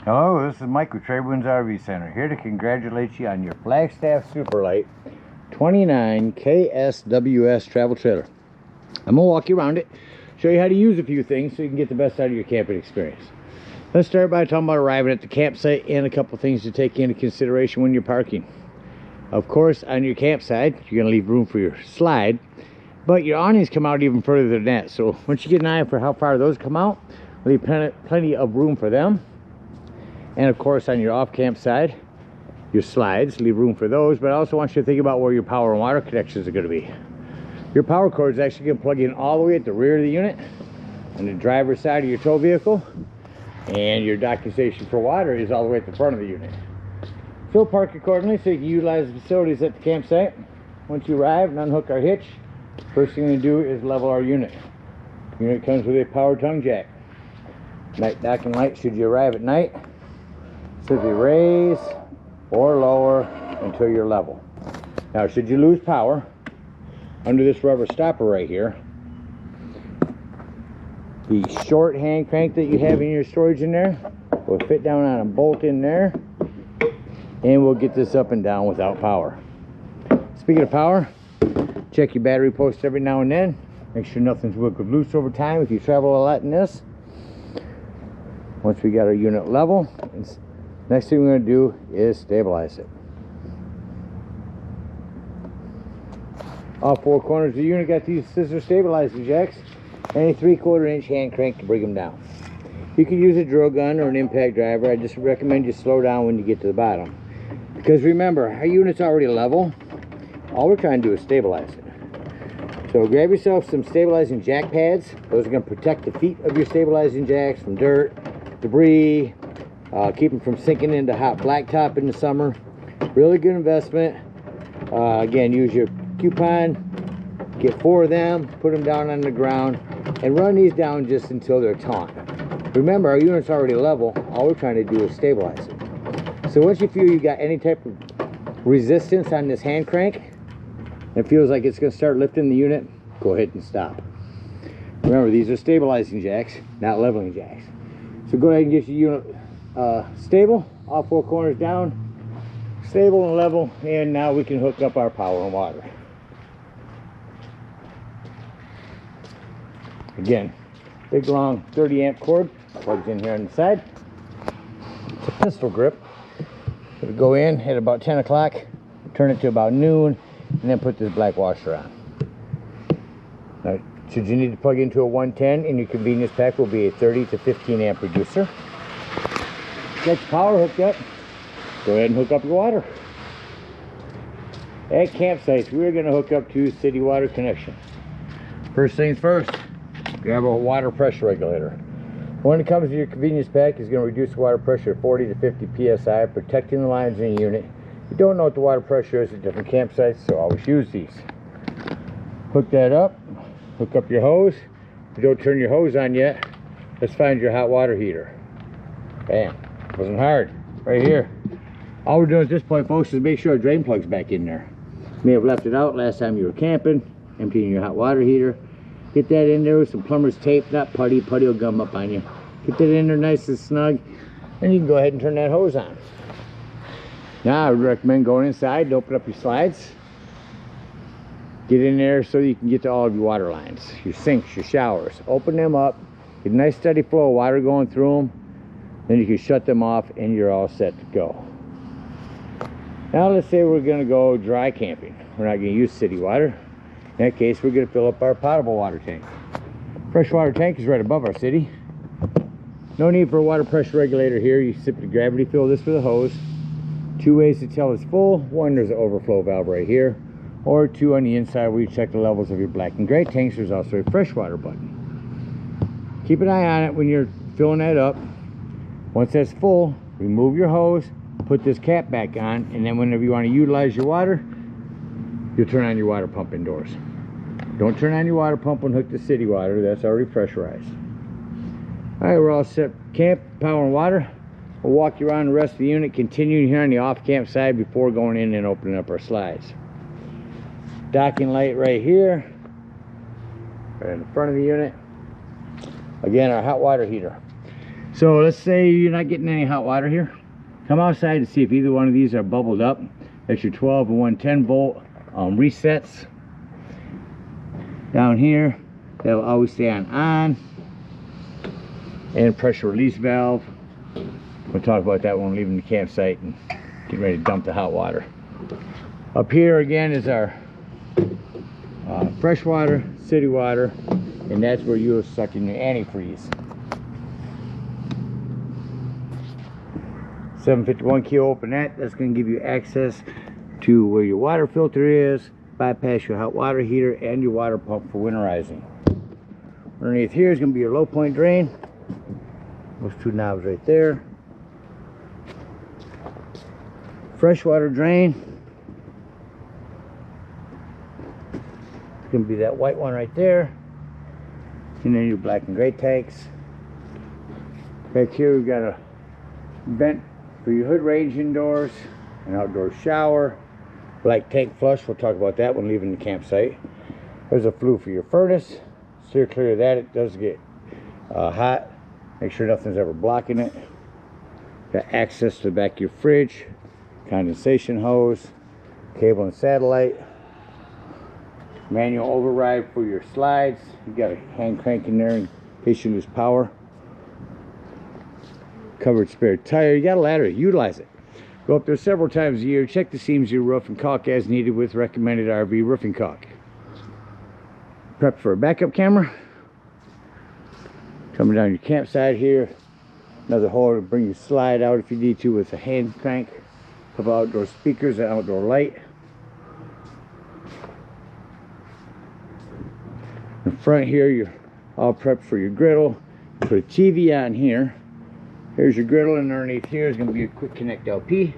Hello, this is Mike with TradeWinds RV Center, here to congratulate you on your Flagstaff Superlite 29 KSWS travel trailer. I'm going to walk you around it, show you how to use a few things so you can get the best out of your camping experience. Let's start by talking about arriving at the campsite and a couple things to take into consideration when you're parking. Of course, on your campsite, you're going to leave room for your slide, but your awnings come out even further than that. So once you get an eye for how far those come out, leave plenty of room for them. And of course, on your off-camp side, your slides, leave room for those, but I also want you to think about where your power and water connections are going to be. Your power cord is actually going to plug in all the way at the rear of the unit, on the driver's side of your tow vehicle, and your docking station for water is all the way at the front of the unit. So park accordingly so you can utilize the facilities at the campsite. Once you arrive and unhook our hitch, first thing we do is level our unit. The unit comes with a power tongue jack. Night docking light should you arrive at night. Simply raise or lower until you're level. Now, should you lose power, under this rubber stopper right here, the short hand crank that you have in your storage in there will fit down on a bolt in there, and we'll get this up and down without power. Speaking of power, check your battery post every now and then. Make sure nothing's wiggled loose over time if you travel a lot in this. Once we got our unit level, next thing we're going to do is stabilize it. All four corners of the unit got these scissor stabilizing jacks and a 3/4 inch hand crank to bring them down. You can use a drill gun or an impact driver. I just recommend you slow down when you get to the bottom, because remember, our unit's already level. All we're trying to do is stabilize it. So grab yourself some stabilizing jack pads. Those are going to protect the feet of your stabilizing jacks from dirt, debris, keep them from sinking into hot blacktop in the summer. Really good investment. Again, use your coupon, get 4 of them, put them down on the ground, and run these down just until they're taut. Remember, our unit's already level. All we're trying to do is stabilize it. So once you feel you got any type of resistance on this hand crank, it feels like it's going to start lifting the unit, go ahead and stop. Remember, these are stabilizing jacks, not leveling jacks. So go ahead and get your unit stable, all 4 corners down, stable and level, and now we can hook up our power and water. Again, big long 30 amp cord plugs in here on the side. It's a pistol grip. It'll go in at about 10 o'clock, turn it to about noon, and then put this black washer on. Now, should you need to plug into a 110, in your convenience pack will be a 30 to 15 amp reducer. Get your power hooked up, go ahead and hook up your water. At campsites, we're going to hook up to city water connection. First things first, grab a water pressure regulator. When it comes to your convenience pack, is going to reduce the water pressure to 40 to 50 psi, protecting the lines in your unit. You don't know what the water pressure is at different campsites, so always use these. Hook that up, hook up your hose. If you don't turn your hose on yet, let's find your hot water heater. Bam. Wasn't hard. Right here. All we're doing at this point, folks, is make sure our drain plug's back in there. You may have left it out last time you were camping, emptying your hot water heater. Get that in there with some plumber's tape, not putty. Putty will gum up on you. Get that in there nice and snug, and you can go ahead and turn that hose on. Now, I would recommend going inside and open up your slides. Get in there so you can get to all of your water lines, your sinks, your showers. Open them up, get a nice steady flow of water going through them. Then you can shut them off and you're all set to go. Now let's say we're going to go dry camping. We're not going to use city water. In that case, we're going to fill up our potable water tank. Freshwater tank is right above our city. No need for a water pressure regulator here. You simply gravity fill this with a hose. 2 ways to tell it's full. 1, there's an overflow valve right here. Or 2, on the inside where you check the levels of your black and gray tanks, there's also a freshwater button. Keep an eye on it when you're filling that up. Once that's full, remove your hose, put this cap back on, and then whenever you want to utilize your water, you'll turn on your water pump indoors. Don't turn on your water pump when hooked to city water. That's already pressurized. All right, we're all set. Camp, power, and water. We'll walk you around the rest of the unit, continuing here on the off-camp side before going in and opening up our slides. Docking light right here, right in the front of the unit. Again, our hot water heater. So let's say you're not getting any hot water here. Come outside and see if either one of these are bubbled up. That's your 12 and 110 volt resets. Down here, that'll always stay on. And pressure release valve. We'll talk about that when we're leaving the campsite and get ready to dump the hot water. Up here again is our fresh water, city water, and that's where you'll suck in your antifreeze. 751 kilo open that's going to give you access to where your water filter is, bypass your hot water heater and your water pump for winterizing. Underneath here is going to be your low point drain. Those two knobs right there. Freshwater drain. It's going to be that white one right there. And then your black and gray tanks. Back here we've got a vent for your hood range indoors, an outdoor shower, black tank flush. We'll talk about that when leaving the campsite. There's a flue for your furnace. Steer clear of that. It does get hot. Make sure nothing's ever blocking it. Got access to the back of your fridge, condensation hose, cable and satellite, manual override for your slides. You got a hand crank in there in case you lose power. Covered spare tire. You got a ladder, utilize it. Go up there several times a year, check the seams of your roof and caulk as needed with recommended RV roofing caulk. Prep for a backup camera. Coming down your campsite here, another hole to bring your slide out if you need to with a hand crank. Couple outdoor speakers, an outdoor light. In front here, you're all prepped for your griddle. Put a TV on here. Here's your griddle, and underneath here is going to be a quick connect LP.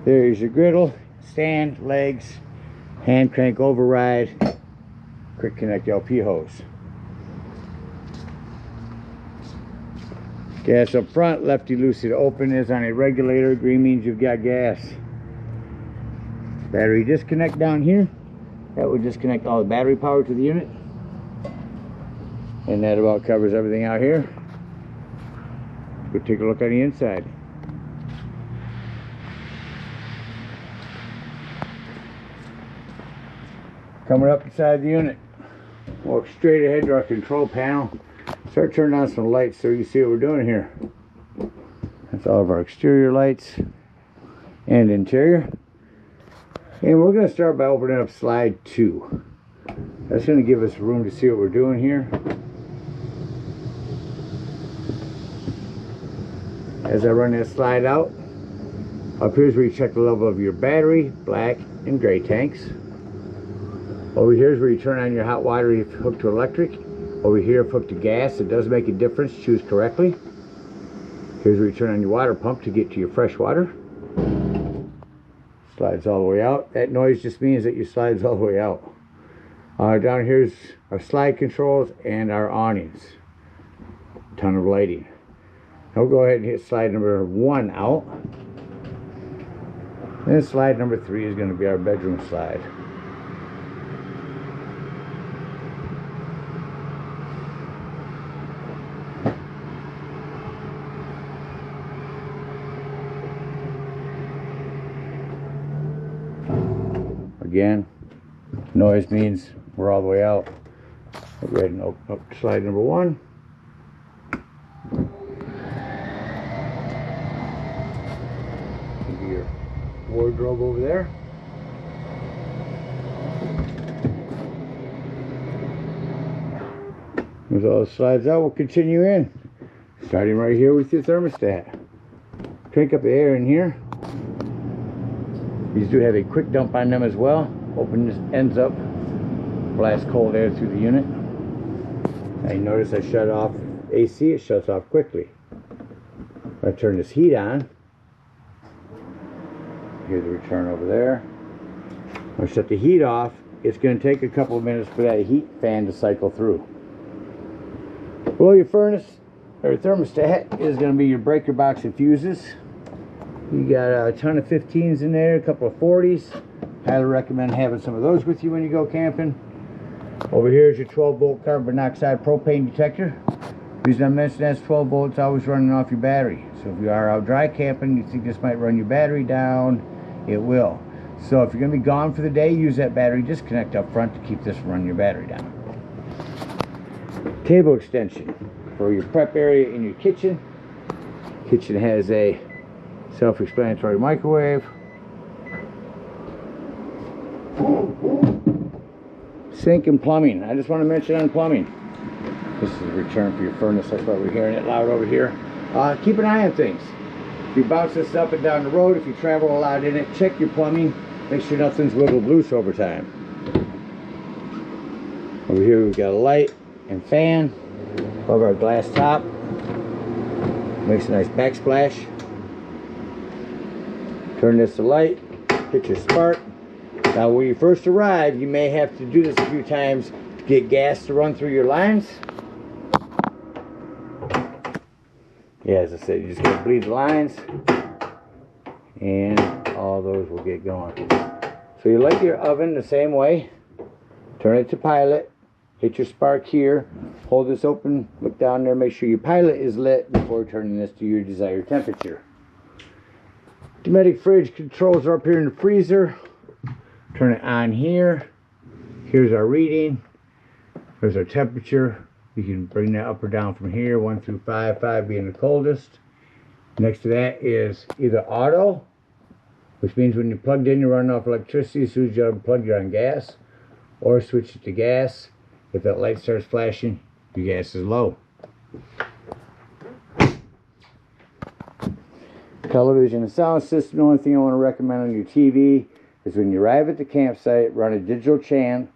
There's your griddle, stand, legs, hand crank override, quick connect LP hose. Gas up front, lefty loosey to open is on a regulator. Green means you've got gas. Battery disconnect down here. That would disconnect all the battery power to the unit. And that about covers everything out here. Let's go take a look on the inside. Coming up inside the unit, walk straight ahead to our control panel. Start turning on some lights so you see what we're doing here. That's all of our exterior lights and interior. And we're going to start by opening up slide 2. That's going to give us room to see what we're doing here. As I run that slide out, up here's where you check the level of your battery, black and gray tanks. Over here is where you turn on your hot water if hooked to electric. Over here if hooked to gas. It does make a difference, choose correctly. Here's where you turn on your water pump to get to your fresh water. Slides all the way out. That noise just means that your slide's all the way out. Down here's our slide controls and our awnings. Ton of lighting. Now we'll go ahead and hit slide number 1 out. And slide number 3 is going to be our bedroom slide. Again, noise means we're all the way out. Go ahead and open up slide number 1. Your wardrobe over there. With all the slides out, we'll continue in. Starting right here with your thermostat. Crank up the air in here. These do have a quick dump on them as well. Open this ends up, blast cold air through the unit. Now you notice I shut off AC, it shuts off quickly. If I turn this heat on, here's the return over there. I'll shut the heat off. It's going to take a couple of minutes for that heat fan to cycle through. Below your furnace or thermostat is going to be your breaker box and fuses. You got a ton of 15s in there, a couple of 40s. Highly recommend having some of those with you when you go camping. Over here is your 12 volt carbon monoxide propane detector. The reason I mentioned that's 12 volts, always running off your battery. So if you are out dry camping, you think this might run your battery down, it will. So if you're going to be gone for the day, use that battery disconnect up front to keep this from running your battery down. Table extension for your prep area in your kitchen. Kitchen has a self-explanatory microwave. Sink and plumbing. I just want to mention on plumbing. This is a return for your furnace. That's why we're hearing it loud over here. Keep an eye on things. If you bounce this up and down the road, if you travel a lot in it, check your plumbing. Make sure nothing's wiggled loose over time. Over here we've got a light and fan above our glass top. Makes a nice backsplash. Turn this to light. Hit your spark. Now when you first arrive, you may have to do this a few times to get gas to run through your lines. Yeah, as I said, you just gotta bleed the lines and all those will get going. So you light your oven the same way. Turn it to pilot. Hit your spark here. Hold this open, look down there, make sure your pilot is lit before turning this to your desired temperature. Automatic fridge controls are up here in the freezer. Turn it on here. Here's our reading. There's our temperature. You can bring that up or down from here, 1 through 5, 5 being the coldest. Next to that is either auto, which means when you're plugged in, you're running off electricity. As soon as you unplug, you're on gas. Or switch it to gas. If that light starts flashing, your gas is low. Television and sound system. The only thing I want to recommend on your TV is when you arrive at the campsite, run a digital channel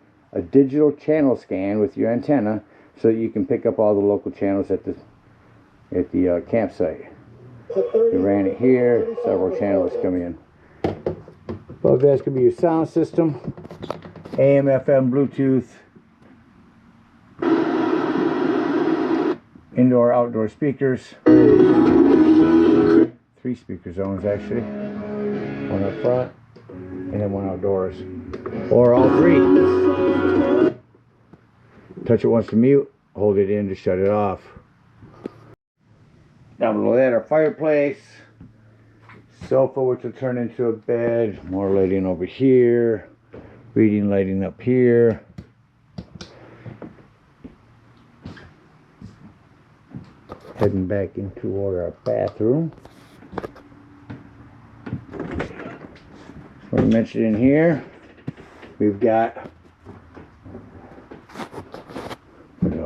scan with your antenna so that you can pick up all the local channels at the campsite. You ran it here, several channels come in. Above that's going to be your sound system, AM, FM, Bluetooth, indoor, outdoor speakers. 3 speaker zones actually. One up front and then one outdoors. Or all 3. Touch it once to mute, hold it in to shut it off. Down below that, our fireplace, sofa which will turn into a bed, more lighting over here, reading lighting up here. Heading back into our bathroom. Just want to mention in here, we've got,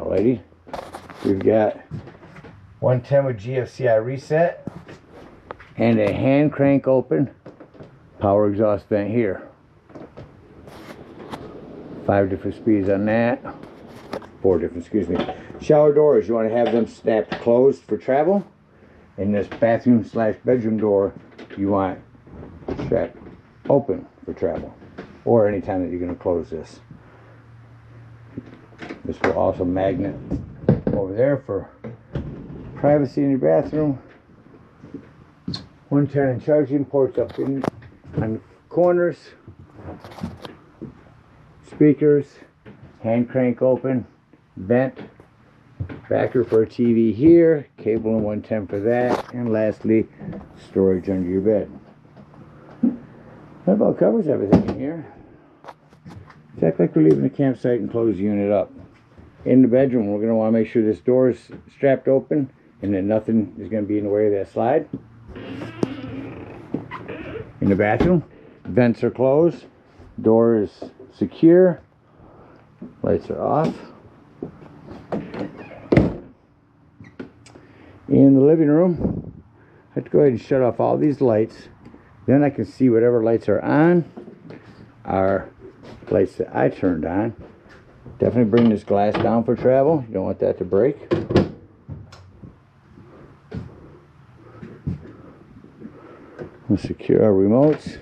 lady, we've got 110 with GFCI reset and a hand crank open power exhaust vent here. 5 different speeds on that. 4 different, excuse me. Shower doors, you want to have them snapped closed for travel. And this bathroom / bedroom door, you want strapped open for travel. Or anytime that you're going to close this. This will also magnet over there for privacy in your bathroom. 110 and charging ports up in on the corners. Speakers, hand crank open, vent, backer for a TV here, cable and 110 for that, and lastly, storage under your bed. That about covers everything in here. It's act like we're leaving the campsite and close the unit up. In the bedroom, we're going to want to make sure this door is strapped open and that nothing is going to be in the way of that slide. In the bathroom, vents are closed, door is secure, lights are off. In the living room, I have to go ahead and shut off all these lights. Then I can see whatever lights are on are lights that I turned on. Definitely bring this glass down for travel. You don't want that to break. We'll secure our remotes.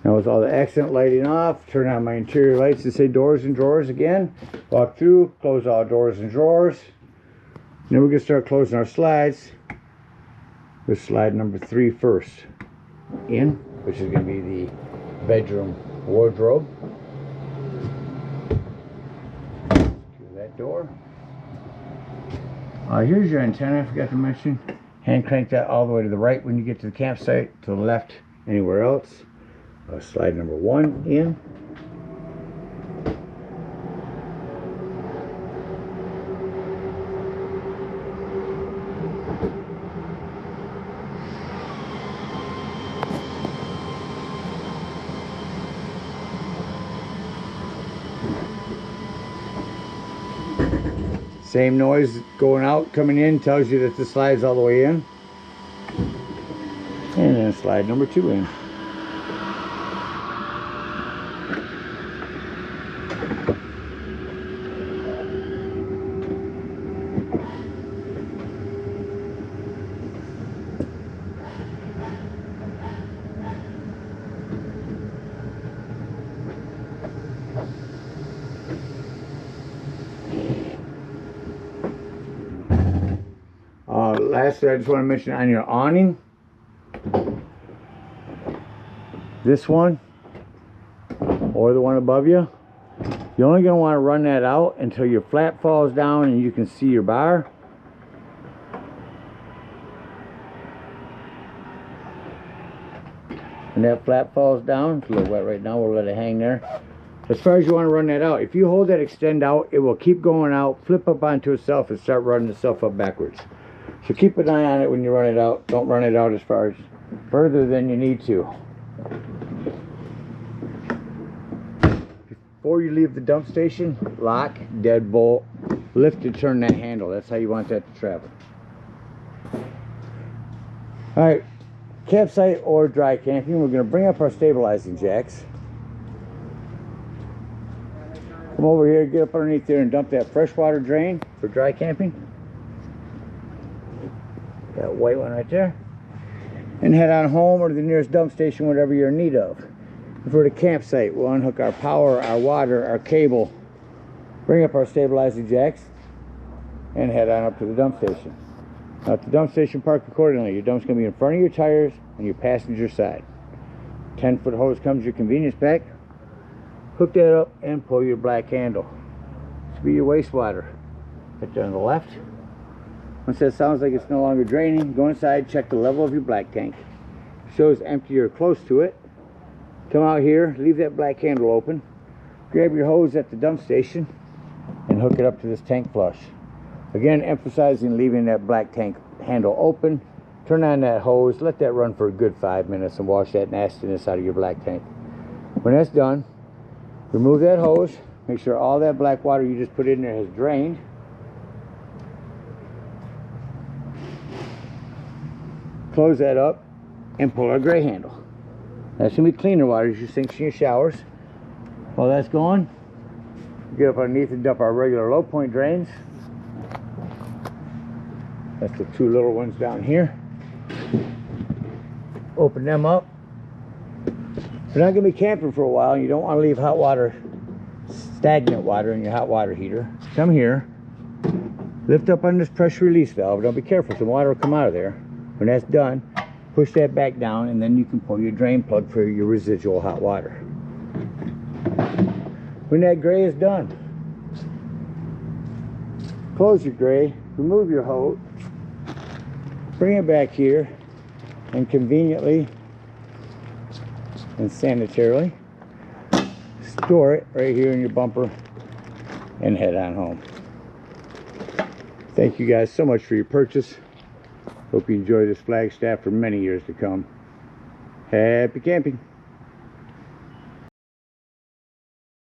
Now with all the accent lighting off, turn on my interior lights to say doors and drawers again. Walk through, close all doors and drawers. Then we're going to start closing our slides. With slide number 3 first. In, which is going to be the bedroom wardrobe. door. Here's your antenna, I forgot to mention. Hand crank that all the way to the right when you get to the campsite, to the left anywhere else. Slide number 1 in. Same noise going out, coming in, tells you that the slide's all the way in. And then slide number 2 in. Lastly, I just want to mention on your awning, this one or the one above you, you're only going to want to run that out until your flap falls down and you can see your bar. When that flap falls down, it's a little wet right now, we'll let it hang there. As far as you want to run that out, if you hold that extend out, it will keep going out, flip up onto itself, and start running itself up backwards. So keep an eye on it when you run it out. Don't run it out as far as further than you need to. Before you leave the dump station, lock, deadbolt, lift and turn that handle. That's how you want that to travel. Alright, campsite or dry camping, we're going to bring up our stabilizing jacks. Come over here, get up underneath there and dump that freshwater drain for dry camping. That white one right there. And head on home or to the nearest dump station, whatever you're in need of. For the campsite, we'll unhook our power, our water, our cable, bring up our stabilizing jacks, and head on up to the dump station. Now at the dump station, park accordingly. Your dump's going to be in front of your tires and your passenger side. 10-foot hose comes your convenience pack. Hook that up and pull your black handle. This will be your wastewater. Right there on the left. Once that sounds like it's no longer draining, go inside, check the level of your black tank. If it shows empty or close to it, come out here, leave that black handle open, grab your hose at the dump station, and hook it up to this tank flush. Again, emphasizing leaving that black tank handle open. Turn on that hose, let that run for a good 5 minutes, and wash that nastiness out of your black tank. When that's done, remove that hose, make sure all that black water you just put in there has drained. Close that up and pull our gray handle. That's going to be cleaner water, your sinks and your showers. While that's going, get up underneath and dump our regular low point drains. That's the 2 little ones down here. Open them up. If you're not going to be camping for a while and you don't want to leave hot water, stagnant water in your hot water heater, come here, lift up on this pressure release valve. Don't be careful, some water will come out of there. When that's done, push that back down and then you can pull your drain plug for your residual hot water. When that gray is done, close your gray, remove your hose, bring it back here, and conveniently and sanitarily store it right here in your bumper and head on home. Thank you guys so much for your purchase. Hope you enjoy this Flagstaff for many years to come. Happy camping.